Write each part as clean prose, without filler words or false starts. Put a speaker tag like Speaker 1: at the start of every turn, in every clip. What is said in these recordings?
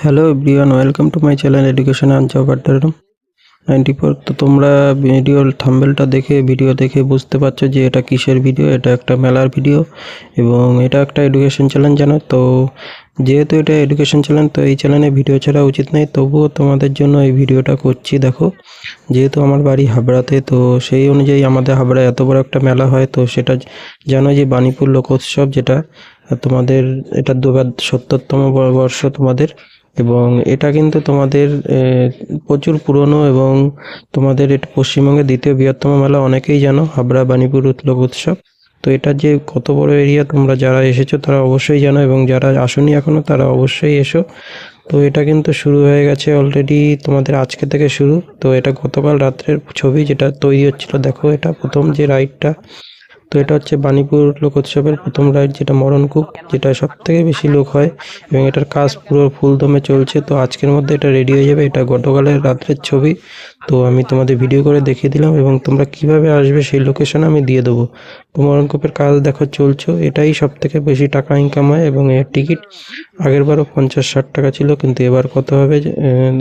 Speaker 1: Hello everyone, welcome to my channel education and job আড্ডা 94। তো তোমরা ভিডিওর থাম্বনেলটা দেখে ভিডিও দেখে বুঝতে পারছো যে এটা কিসের ভিডিও। এটা একটা মেলার ভিডিও এবং এটা একটা এডুকেশন চ্যানেল, জানো তো। যেহেতু এটা এডুকেশন চ্যানেল, তো এই চ্যানেলে ভিডিও ছাড়া উচিত নয়, তবুও তোমাদের জন্য এই ভিডিওটা করছি। দেখো, যেহেতু আমার বাড়ি হাবড়াতে, তো সেই অনুযায়ী আমাদের হাবড়ায় এত বড় একটা মেলা হয়। তো সেটা জানো যে বাণীপুর লোকোৎসব, যেটা তোমাদের এটা 2070তম বর্ষ তোমাদের। এবং এটা কিন্তু তোমাদের প্রচুর পুরনো এবং তোমাদের এটা পশ্চিমবঙ্গের দ্বিতীয় বৃহত্তম মেলা। অনেকেই জানো হাবড়া বাণীপুর লোকোৎসব। তো এটা যে কত বড় এরিয়া, তোমরা যারা এসেছো তারা অবশ্যই জানো, এবং যারা আসোনি এখনো তারা অবশ্যই এসো। তো এটা কিন্তু শুরু হয়ে গেছে অলরেডি, তোমাদের আজকে থেকে শুরু। তো এটা গতকাল রাত্রের ছবি, যেটা তৈরি হচ্ছিল। দেখো, এটা প্রথম যে রাইডটা, তো এটা হচ্ছে বাণীপুর লোকোৎসবের প্রথম রাইড, যেটা মরণকূপ, যেটা সব থেকে বেশি লোক হয় এবং এটার কাজ পুরো ফুল দমে চলছে। তো আজকের মধ্যে এটা রেডি হয়ে যাবে। এটা গতকালের রাত্রের ছবি, তো আমি তোমাদের ভিডিও করে দেখিয়ে দিলাম, এবং তোমরা কিভাবে আসবে সেই লোকেশন আমি দিয়ে দেবো। তো মরণকূপের কাজ দেখো চলছে, এটাই সব থেকে বেশি টাকা ইনকাম হয়। এবং এর টিকিট আগের বারও 50-60 টাকা ছিল, কিন্তু এবার কত হবে,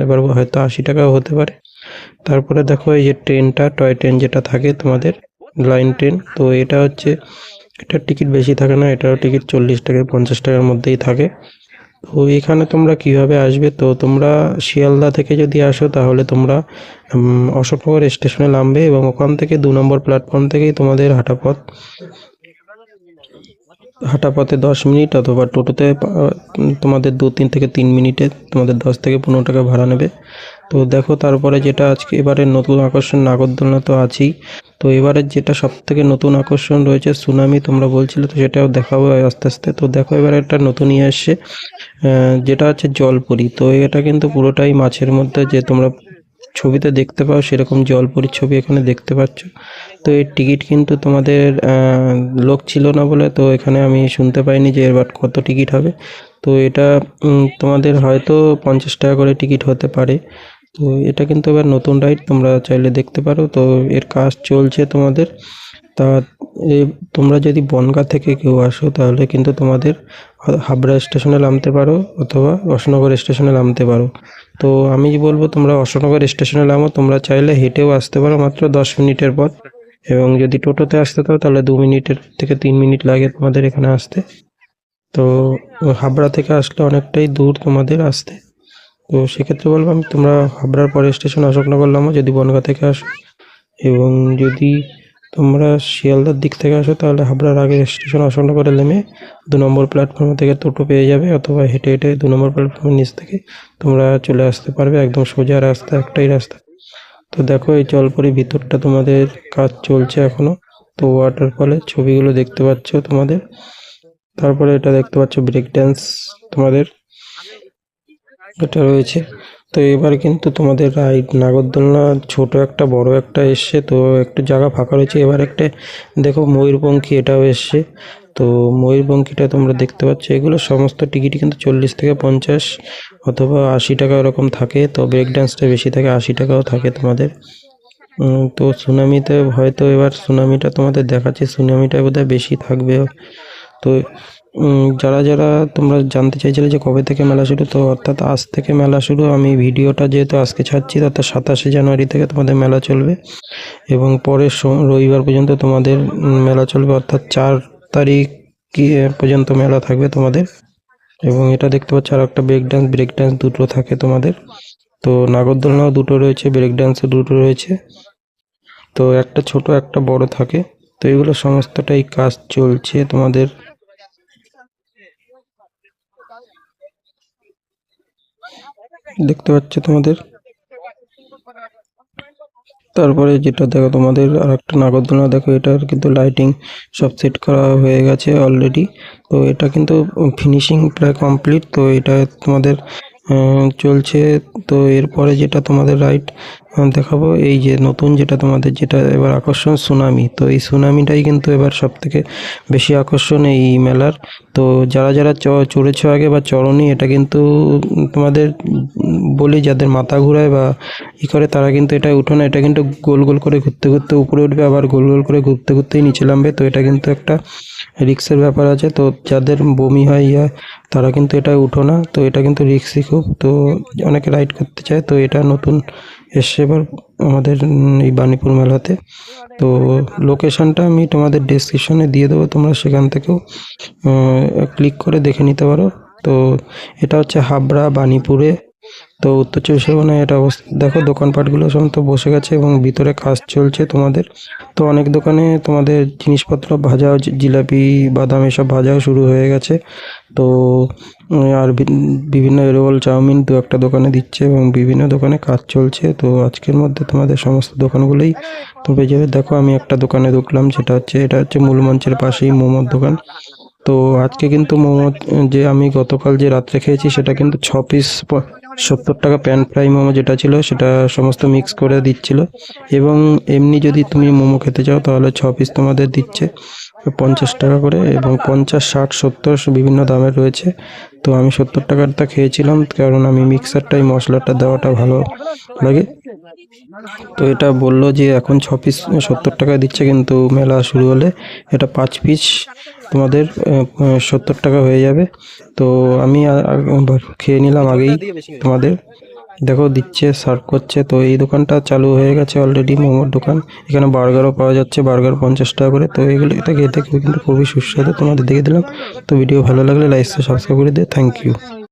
Speaker 1: এবার হয়তো 80 টাকাও হতে পারে। তারপরে দেখো এই যে ট্রেনটা, টয় ট্রেন যেটা থাকে তোমাদের, লাইন ট্রেন। তো এটা হচ্ছে, এটার টিকিট বেশি থাকে না, এটারও টিকিট 40 টাকা 50 টাকার মধ্যেই থাকে। তো এখানে তোমরা কিভাবে আসবে, তো তোমরা শিয়ালদা থেকে যদি আসো তাহলে তোমরা অশোকনগর স্টেশনে নামবে, এবং ওখান থেকে 2 নম্বর প্ল্যাটফর্ম থেকেই তোমাদের হাঁটা পথে 10 মিনিট, অথবা টোটোতে তোমাদের 2-3 থেকে 3 মিনিটে তোমাদের 10 থেকে 15 টাকা ভাড়া নেবে। তো দেখো, তারপরে যেটা আজকে এবারের নতুন আকর্ষণ, নাগরদোলনা তো আছেই। তো এবারের যেটা সব থেকে নতুন আকর্ষণ রয়েছে সুনামি, তোমরা বলছিলে, তো সেটাও দেখাবো আস্তে আস্তে। তো দেখো, এবারে একটা নতুন ইয়ে এসছে, যেটা হচ্ছে জলপরি। তো এটা কিন্তু পুরোটাই মাছের মধ্যে, যে তোমরা ছবিতে দেখতে পাও সেরকম জলপরির ছবি এখানে দেখতে পাচ্ছ। তো এর টিকিট কিন্তু তোমাদের লোক ছিল না বলে, তো এখানে আমি শুনতে পাইনি যে এবার কত টিকিট হবে। তো এটা তোমাদের হয়তো 50 টাকা করে টিকিট হতে পারে। তো এটা কিন্তু এবার নতুন রাইড, তোমরা চাইলে দেখতে পারো। তো এর কাজ চলছে তোমাদের। তা তোমরা যদি বনগাঁ থেকে কেউ আসো তাহলে কিন্তু তোমাদের হাবড়া স্টেশনে নামতে পারো, অথবা অশোকনগর স্টেশনে নামতে পারো। তো আমি বলবো তোমরা অশোকনগর স্টেশনে নামো। তোমরা চাইলে হেঁটেও আসতে পারো, মাত্র 10 মিনিটের পথ। এবং যদি টোটোতে আসতে চাও তাহলে 2 মিনিটের থেকে 3 মিনিট লাগে তোমাদের এখানে আসতে। তো হাবড়া থেকে আসলে অনেকটাই দূর তোমাদের আসতে। তো সেক্ষেত্রে বলবো আমি, তোমরা হাবড়ার পরের স্টেশন অশোকনগর নামো যদি বনগাঁ থেকে আসো। এবং যদি তোমরা শিয়ালদার দিক থেকে আসো তাহলে হাবড়ার আগের স্টেশন অশোকনগরে নেমে 2 নম্বর প্ল্যাটফর্ম থেকে টোটো পেয়ে যাবে, অথবা হেঁটে হেঁটে 2 নম্বর প্ল্যাটফর্মের নিচ থেকে তোমরা চলে আসতে পারবে। একদম সোজা রাস্তা, একটাই রাস্তা। তো দেখো, এই জলপরি ভিতরটা তোমাদের কাজ চলছে এখনো। তো ওয়াটারফলের ছবিগুলো দেখতে পাচ্ছ তোমাদের। তারপরে এটা দেখতে পাচ্ছ ব্রেক ড্যান্স তোমাদের এটা রয়েছে। তো এবার কিন্তু তোমাদের রাইড নাগরদোলনা ছোট একটা বড় একটা এসছে, তো একটু জায়গা ফাঁকা রয়েছে। এবার একটা দেখো ময়ূরপঙ্খী, এটাও এসছে। তো ময়ূরপঙ্খীটা তোমরা দেখতে পাচ্ছ। এগুলো সমস্ত টিকিট কিন্তু 40 থেকে 50 অথবা 80 টাকা এরকম থাকে। তো ব্রেক ডান্সটা বেশি থাকে, 80 টাকাও থাকে তোমাদের। তো সুনামিতে হয়তো, এবার সুনামিটা তোমাদের দেখাচ্ছি, সুনামিটা বোধহয় বেশি থাকবে। তো যারা যারা তোমরা জানতে চাইছিলে যে কবে থেকে মেলা শুরু, তো অর্থাৎ আজ থেকে মেলা শুরু। আমি ভিডিওটা যেহেতু আজকে ছাড়ছি, অর্থাৎ 27শে জানুয়ারি থেকে তোমাদের মেলা চলবে, এবং পরের রবিবার পর্যন্ত তোমাদের মেলা চলবে, অর্থাৎ 4 তারিখ পর্যন্ত মেলা থাকবে তোমাদের। এবং এটা দেখতে পাচ্ছ আর একটা ব্রেক ডান্স দুটো থাকে তোমাদের। তো নাগরদোলনাও দুটো রয়েছে, ব্রেক ডান্সও দুটো রয়েছে। তো একটা ছোট একটা বড় থাকে। তো এগুলো সমস্তটাই কাজ চলছে তোমাদের। দেখতে পাচ্ছ তোমাদের। তারপরে যেটা দেখো তোমাদের আর একটা নাগরদোলনা, দেখো এটার কিন্তু লাইটিং সব সেট করা হয়ে গেছে অলরেডি। তো এটা কিন্তু ফিনিশিং প্রায় কমপ্লিট। তো এটা তোমাদের চলছে। তো এরপরে যেটা তোমাদের রাইড, দেখাবো এই যে নতুন যেটা তোমাদের যেটা এবার আকর্ষণ সুনামি। তো এই সুনামিটাই কিন্তু এবার সব থেকে বেশি আকর্ষণ এই মেলার। তো যারা যারা চড়েছ আগে বা চড়নি, এটা কিন্তু তোমাদের বলি যাদের মাথা ঘুরায় বা করে তারা কিন্তু এটা উঠো না। এটা কিন্তু গোল গোল করে ঘুরতে ঘুরতে উপরে উঠবে, আবার গোল গোল করে ঘুরতে ঘুরতেই নিচে নামবে। তো এটা কিন্তু একটা রিক্সের ব্যাপার আছে। তো যাদের বমি হয় তারা কিন্তু এটা উঠো না। তো এটা কিন্তু রিক্সই খুব। তো অনেকে রাইড করতে চায়। তো এটা নতুন এসছে এবার আমাদের এই বাণীপুর মেলাতে। তো লোকেশনটা আমি তোমাদের ডেসক্রিপশনে দিয়ে দেবো, তোমরা সেখান থেকেও ক্লিক করে দেখে নিতে পারো। তো এটা হচ্ছে হাবড়া বাণীপুরে, তো উত্তর চব্বিশ পরগনায় এটা দেখো দোকানপাটগুলো সমস্ত বসে গেছে এবং ভিতরে কাজ চলছে তোমাদের। তো অনেক দোকানে তোমাদের জিনিসপত্র ভাজাও, জিলাপি বাদাম এসব ভাজাও শুরু হয়ে গেছে। তো আর বিভিন্ন রোল চাউমিন দু একটা দোকানে দিচ্ছে এবং বিভিন্ন দোকানে কাজ চলছে। তো আজকের মধ্যে তোমাদের সমস্ত দোকানগুলোই তো পেয়ে যাবে। দেখো আমি একটা দোকানে ঢুকলাম, এটা হচ্ছে মূল মঞ্চের পাশেই মোমোর দোকান। তো আজকে কিন্তু মোমো যে আমি গতকাল যে রাত্রে খেয়েছি সেটা কিন্তু 6 পিস 70 টাকা প্যান ফ্রাই মোমো যেটা ছিল সেটা সমস্ত মিক্স করে দিচ্ছিল। এবং এমনি যদি তুমি মোমো খেতে চাও তাহলে 6 পিস তোমাদের দিচ্ছে 50 টাকা করে, এবং 50, 60, 70 বিভিন্ন দামের রয়েছে। তো আমি 70 টাকারটা খেয়েছিলাম, কারণ আমি মিক্সারটাই মশলাটা দেওয়াটা ভালো লাগে। তো এটা বললো যে এখন 6 পিস 70 টাকা দিচ্ছে, কিন্তু মেলা শুরু হলে এটা 5 পিস তোমাদের 70 টাকা হয়ে যাবে। তো আমি খেয়ে নিলাম আগেই তোমাদের। দেখো দিচ্ছে, সার্ভ করছে। তো এই দোকানটা চালু হয়ে গেছে অলরেডি, মোমোর দোকান। এখানে বার্গারও পাওয়া যাচ্ছে, বার্গার 50 টাকা করে। তো এটা খেতে কিন্তু খুবই সুস্বাদু, তোমাদের দেখে দিলাম। তো ভিডিও ভালো লাগলে লাইক সাবস্ক্রাইব করে দিও। Thank you.